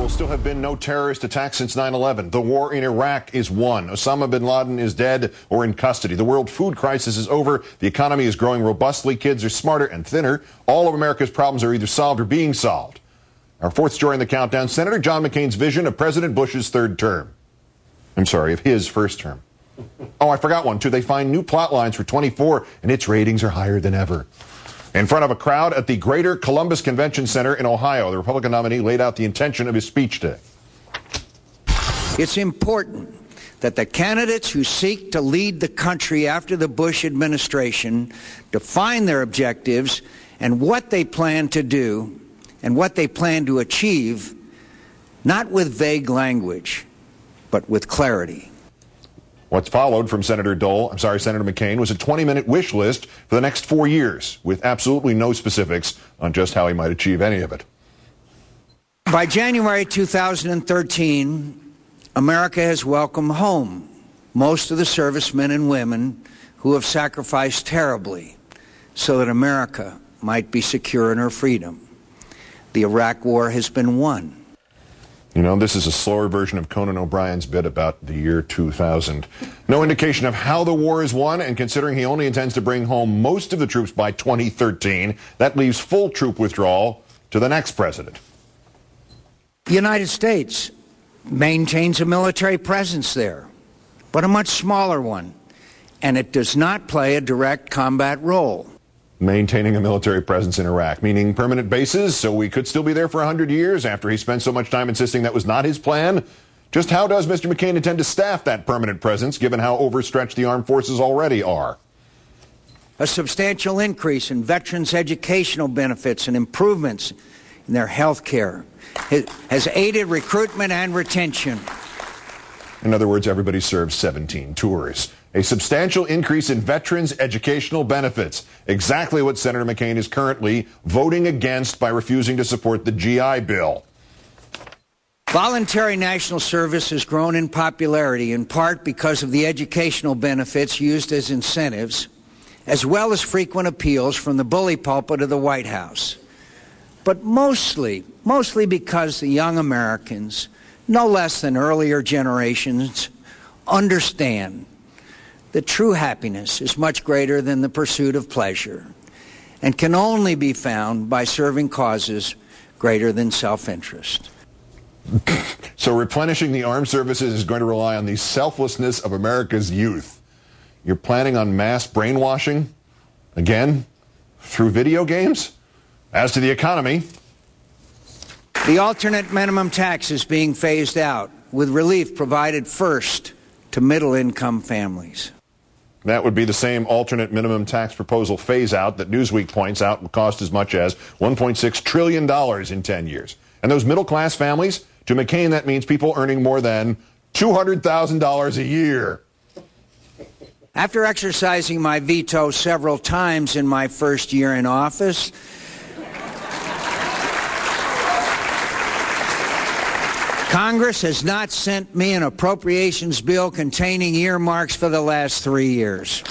will still have been no terrorist attacks since 9/11. The war in Iraq is won. Osama bin Laden is dead or in custody. The world food crisis is over. The economy is growing robustly. Kids are smarter and thinner. All of America's problems are either solved or being solved. Our fourth story in the countdown, Senator John McCain's vision of President Bush's third term. I'm sorry, of his first term. Oh, I forgot one, too. They find new plot lines for 24, and its ratings are higher than ever. In front of a crowd at the Greater Columbus Convention Center in Ohio, the Republican nominee laid out the intention of his speech today. It's important that the candidates who seek to lead the country after the Bush administration define their objectives and what they plan to do and what they plan to achieve, not with vague language, but with clarity. What's followed from Senator McCain was a 20-minute wish list for the next 4 years, with absolutely no specifics on just how he might achieve any of it. By January 2013, America has welcomed home most of the servicemen and women who have sacrificed terribly so that America might be secure in her freedom. The Iraq War has been won. You know, this is a slower version of Conan O'Brien's bit about the year 2000. No indication of how the war is won, and considering he only intends to bring home most of the troops by 2013, that leaves full troop withdrawal to the next president. The United States maintains a military presence there, but a much smaller one, and it does not play a direct combat role. Maintaining a military presence in Iraq, meaning permanent bases, so we could still be there for 100 years after he spent so much time insisting that was not his plan? Just how does Mr. McCain intend to staff that permanent presence, given how overstretched the armed forces already are? A substantial increase in veterans' educational benefits and improvements in their health care has aided recruitment and retention. In other words, everybody serves 17 tours. A substantial increase in veterans' educational benefits. Exactly what Senator McCain is currently voting against by refusing to support the GI Bill. Voluntary national service has grown in popularity in part because of the educational benefits used as incentives, as well as frequent appeals from the bully pulpit of the White House. But mostly because the young Americans, no less than earlier generations, understand that true happiness is much greater than the pursuit of pleasure and can only be found by serving causes greater than self-interest. So replenishing the armed services is going to rely on the selflessness of America's youth. You're planning on mass brainwashing? Again? Through video games? As to the economy, the alternate minimum tax is being phased out, with relief provided first to middle-income families. That would be the same alternate minimum tax proposal phase-out that Newsweek points out will cost as much as $1.6 trillion in 10 years. And those middle-class families, to McCain, that means people earning more than $200,000 a year. After exercising my veto several times in my first year in office, Congress has not sent me an appropriations bill containing earmarks for the last 3 years.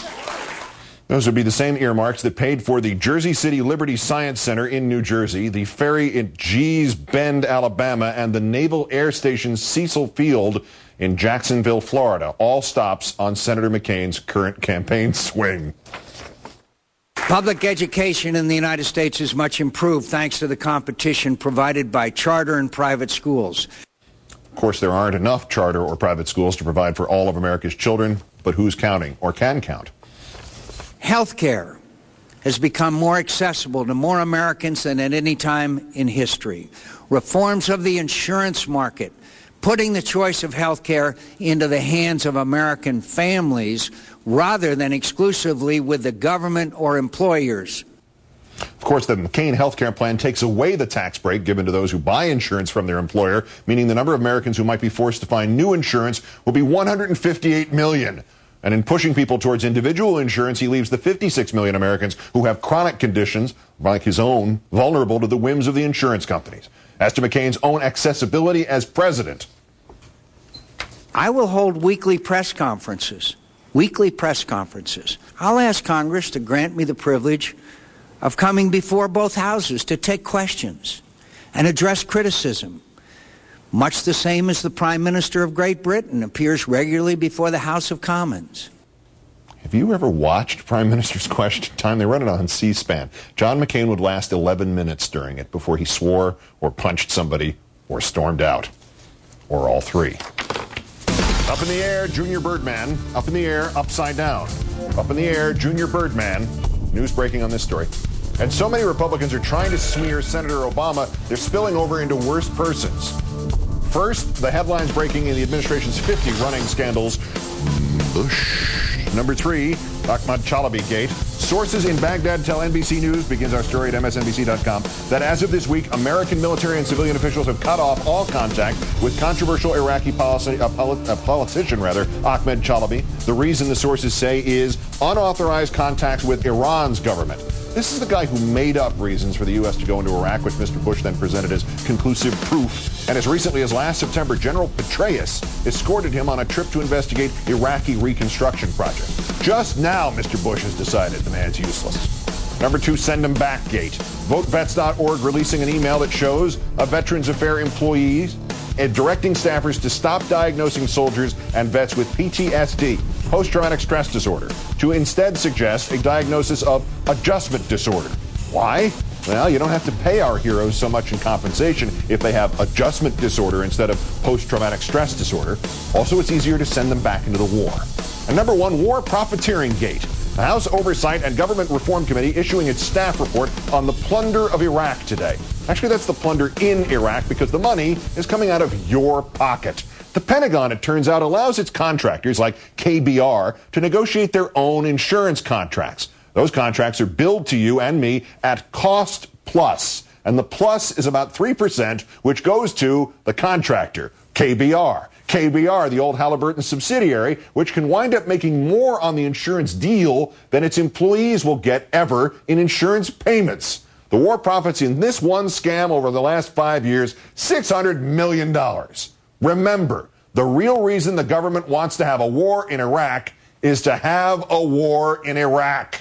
Those would be the same earmarks that paid for the Jersey City Liberty Science Center in New Jersey, the ferry in Gee's Bend, Alabama, and the Naval Air Station Cecil Field in Jacksonville, Florida. All stops on Senator McCain's current campaign swing. Public education in the United States is much improved thanks to the competition provided by charter and private schools. Of course, there aren't enough charter or private schools to provide for all of America's children, but who's counting or can count? Health care has become more accessible to more Americans than at any time in history. Reforms of the insurance market, putting the choice of health care into the hands of American families rather than exclusively with the government or employers. Of course, the McCain health care plan takes away the tax break given to those who buy insurance from their employer, meaning the number of Americans who might be forced to find new insurance will be 158 million. And in pushing people towards individual insurance, he leaves the 56 million Americans who have chronic conditions, like his own, vulnerable to the whims of the insurance companies. As to McCain's own accessibility as president, I will hold weekly press conferences. I'll ask Congress to grant me the privilege of coming before both houses to take questions and address criticism. much the same as the Prime Minister of Great Britain appears regularly before the House of Commons. Have you ever watched Prime Minister's Question Time? They run it on C-SPAN. John McCain would last 11 minutes during it before he swore or punched somebody or stormed out. Or all three. Up in the air, Junior Birdman. Up in the air, upside down. Up in the air, Junior Birdman. News breaking on this story. And so many Republicans are trying to smear Senator Obama, they're spilling over into worse persons. First, the headlines breaking in the administration's 50 running scandals. Bush. Number 3, Ahmad Chalabi Gate. Sources in Baghdad tell NBC News, begins our story at msnbc.com, that as of this week, American military and civilian officials have cut off all contact with controversial Iraqi politician, Ahmed Chalabi. The reason, the sources say, is unauthorized contacts with Iran's government. This is the guy who made up reasons for the U.S. to go into Iraq, which Mr. Bush then presented as conclusive proof. And as recently as last September, General Petraeus escorted him on a trip to investigate Iraqi reconstruction project. Just now, Mr. Bush has decided the man's useless. Number 2, send him back gate. VoteVets.org releasing an email that shows a Veterans Affairs employee directing staffers to stop diagnosing soldiers and vets with PTSD, post-traumatic stress disorder, to instead suggest a diagnosis of adjustment disorder. Why? Well, you don't have to pay our heroes so much in compensation if they have adjustment disorder instead of post-traumatic stress disorder. Also, it's easier to send them back into the war. And number 1, war profiteering gate. The House Oversight and Government Reform Committee issuing its staff report on the plunder of Iraq today. Actually, that's the plunder in Iraq because the money is coming out of your pocket. The Pentagon, it turns out, allows its contractors like KBR to negotiate their own insurance contracts. Those contracts are billed to you and me at cost plus. And the plus is about 3%, which goes to the contractor, KBR. KBR, the old Halliburton subsidiary, which can wind up making more on the insurance deal than its employees will get ever in insurance payments. The war profits in this one scam over the last 5 years, $600 million. Remember, the real reason the government wants to have a war in Iraq is to have a war in Iraq.